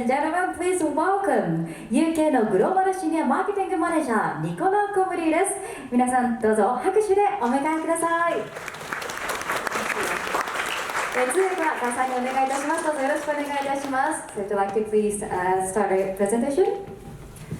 and gentlemen, please welcome UK のグローバルシニアマーケティングマネージャーニコラ・コムリーです。皆さんどうぞ拍手でお迎えください。続いては川さんにお願いいたします。どうぞよろしくお願いいたします。So would you like to please start a presentation?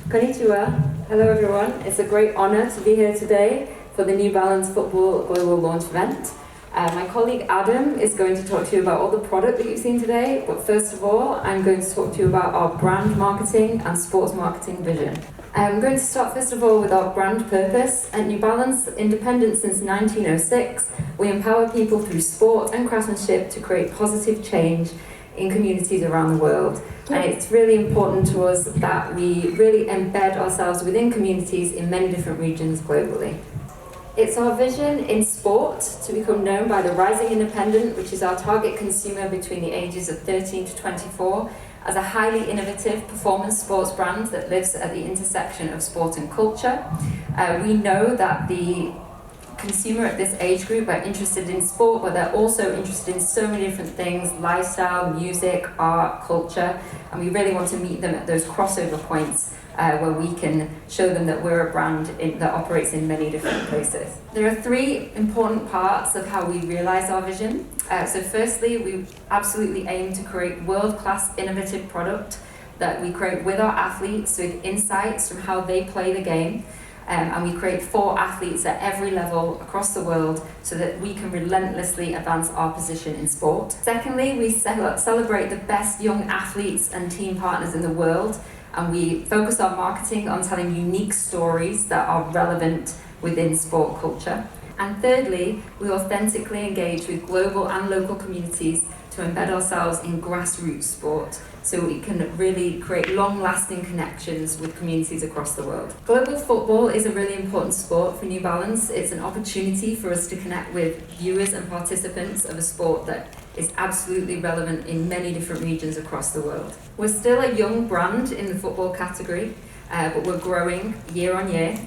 Konnichiwa. Hello everyone. It's a great honor to be here today for the New Balance Football Global Launch event. My colleague Adam is going to talk to you about all the product that you've seen today, but first of all, I'm going to talk to you about our brand marketing and sports marketing vision. I'm going to start first of all with our brand purpose. At New Balance, independent since 1906, we empower people through sport and craftsmanship to create positive change in communities around the world. And it's really important to us that we really embed ourselves within communities in many different regions globally. It's our vision in sport to become known by the rising independent, which is our target consumer between the ages of 13 to 24, as a highly innovative performance sports brand that lives at the intersection of sport and culture. We know that the consumer at this age group are interested in sport, but they're also interested in so many different things: lifestyle, music, art, culture, and we really want to meet them at those crossover points where we can show them that we're a brand that operates in many different places. There are three important parts of how we realize our vision. So firstly, we absolutely aim to create world-class innovative product that we create with our athletes with insights from how they play the game. And we create for athletes at every level across the world so that we can relentlessly advance our position in sport. Secondly, we celebrate the best young athletes and team partners in the world, and we focus our marketing on telling unique stories that are relevant within sport culture. And thirdly, we authentically engage with global and local communities to embed ourselves in grassroots sport so we can really create long-lasting connections with communities across the world. Global football is a really important sport for New Balance. It's an opportunity for us to connect with viewers and participants of a sport that is absolutely relevant in many different regions across the world. We're still a young brand in the football category, but we're growing year on year.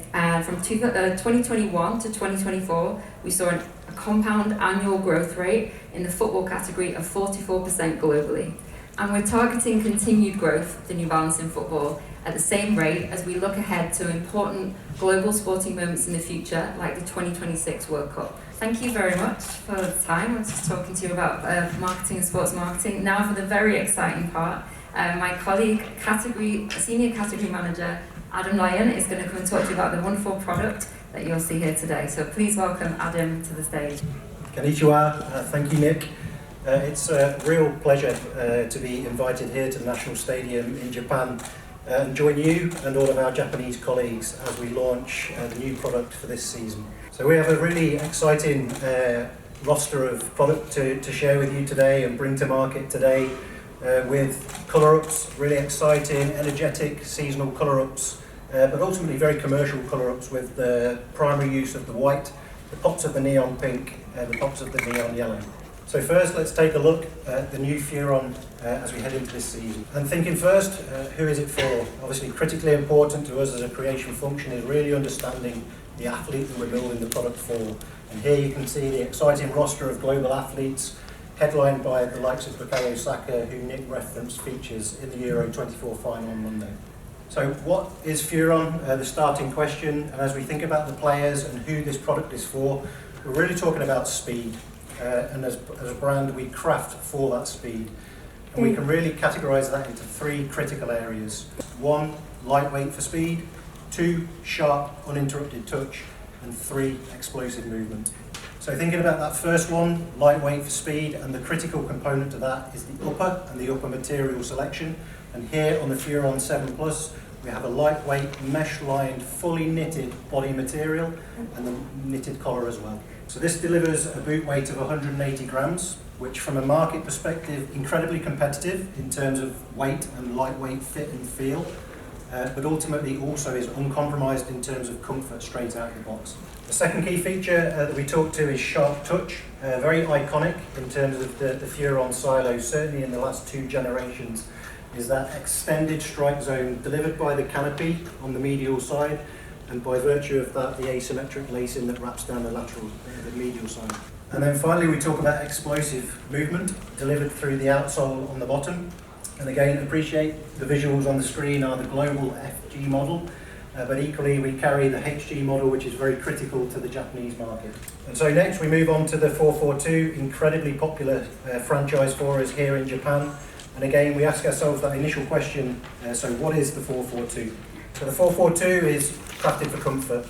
From 2021 to 2024, we saw a compound annual growth rate in the football category of 44% globally. And we're targeting continued growth for New Balance in football at the same rate as we look ahead to important global sporting moments in the future, like the 2026 World Cup. Thank you very much for the time. I was just talking to you about marketing and sports marketing. Now for the very exciting part. My colleague, Senior Category Manager, Adam Lyon, is going to come and talk to you about the wonderful product that you'll see here today. So please welcome Adam to the stage. Konnichiwa. Thank you, Nick. It's a real pleasure to be invited here to the National Stadium in Japan and join you and all of our Japanese colleagues as we launch the new product for this season. So we have a really exciting roster of product to share with you today and bring to market today with colour-ups, really exciting, energetic seasonal colour-ups, but ultimately very commercial colour-ups with the primary use of the white, the pops of the neon pink, and the pops of the neon yellow. So first, let's take a look at the new Furon as we head into this season. And thinking first, who is it for? Obviously, critically important to us as a creation function is really understanding the athlete that we're building the product for. And here you can see the exciting roster of global athletes, headlined by the likes of Bukayo Saka, who Nick referenced features in the Euro 24 final on Monday. So what is Furon? The starting question. And as we think about the players and who this product is for, we're really talking about speed. And as a brand, we craft for that speed. And we can really categorise that into three critical areas. One, lightweight for speed. Two, sharp, uninterrupted touch. And three, explosive movement. So thinking about that first one, lightweight for speed, and the critical component to that is the upper and the upper material selection. And here on the Furon 7 Plus, we have a lightweight, mesh-lined, fully knitted body material and the knitted collar as well. So this delivers a boot weight of 180 grams, which from a market perspective, incredibly competitive in terms of weight and lightweight fit and feel, but ultimately also is uncompromised in terms of comfort straight out of the box. The second key feature that we talk to is sharp touch, very iconic in terms of the Furon silo, certainly in the last two generations, is that extended strike zone delivered by the canopy on the medial side, and by virtue of that, the asymmetric lacing that wraps down the lateral, the medial side. And then finally, we talk about explosive movement delivered through the outsole on the bottom. And again, appreciate the visuals on the screen are the global FG model, but equally we carry the HG model, which is very critical to the Japanese market. And so next we move on to the 442, incredibly popular franchise for us here in Japan. And again, we ask ourselves that initial question, so what is the 442? So the 442 is crafted for comfort.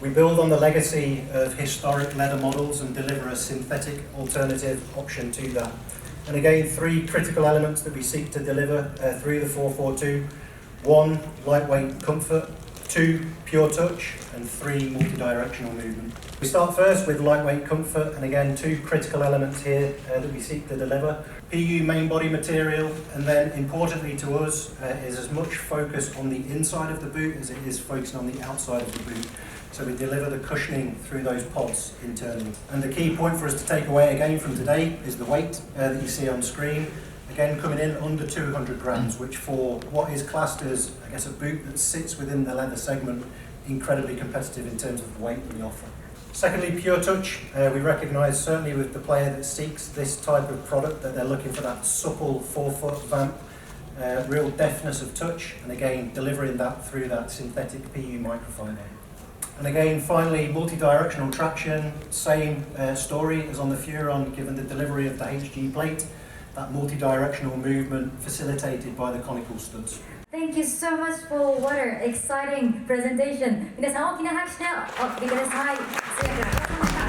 We build on the legacy of historic leather models and deliver a synthetic alternative option to that. And again, three critical elements that we seek to deliver through the 442. One, lightweight comfort. Two, pure touch. And three, multi-directional movement. We start first with lightweight comfort, and again, two critical elements here that we seek to deliver. PU main body material, and then importantly to us is as much focused on the inside of the boot as it is focused on the outside of the boot. So we deliver the cushioning through those pods internally. And the key point for us to take away again from today is the weight that you see on screen. Again, coming in under 200 grams, which for what is classed as, I guess, a boot that sits within the leather segment, incredibly competitive in terms of the weight that we offer. Secondly, pure touch. We recognise certainly with the player that seeks this type of product that they're looking for that supple forefoot vamp, real deftness of touch, and again, delivering that through that synthetic PU microfiber. And again, finally, multi-directional traction, same story as on the Furon, given the delivery of the HG plate, that multi-directional movement facilitated by the conical studs. Thank you so much for what an exciting presentation. 皆さん大きな拍手でお送りください。ありがとうございました。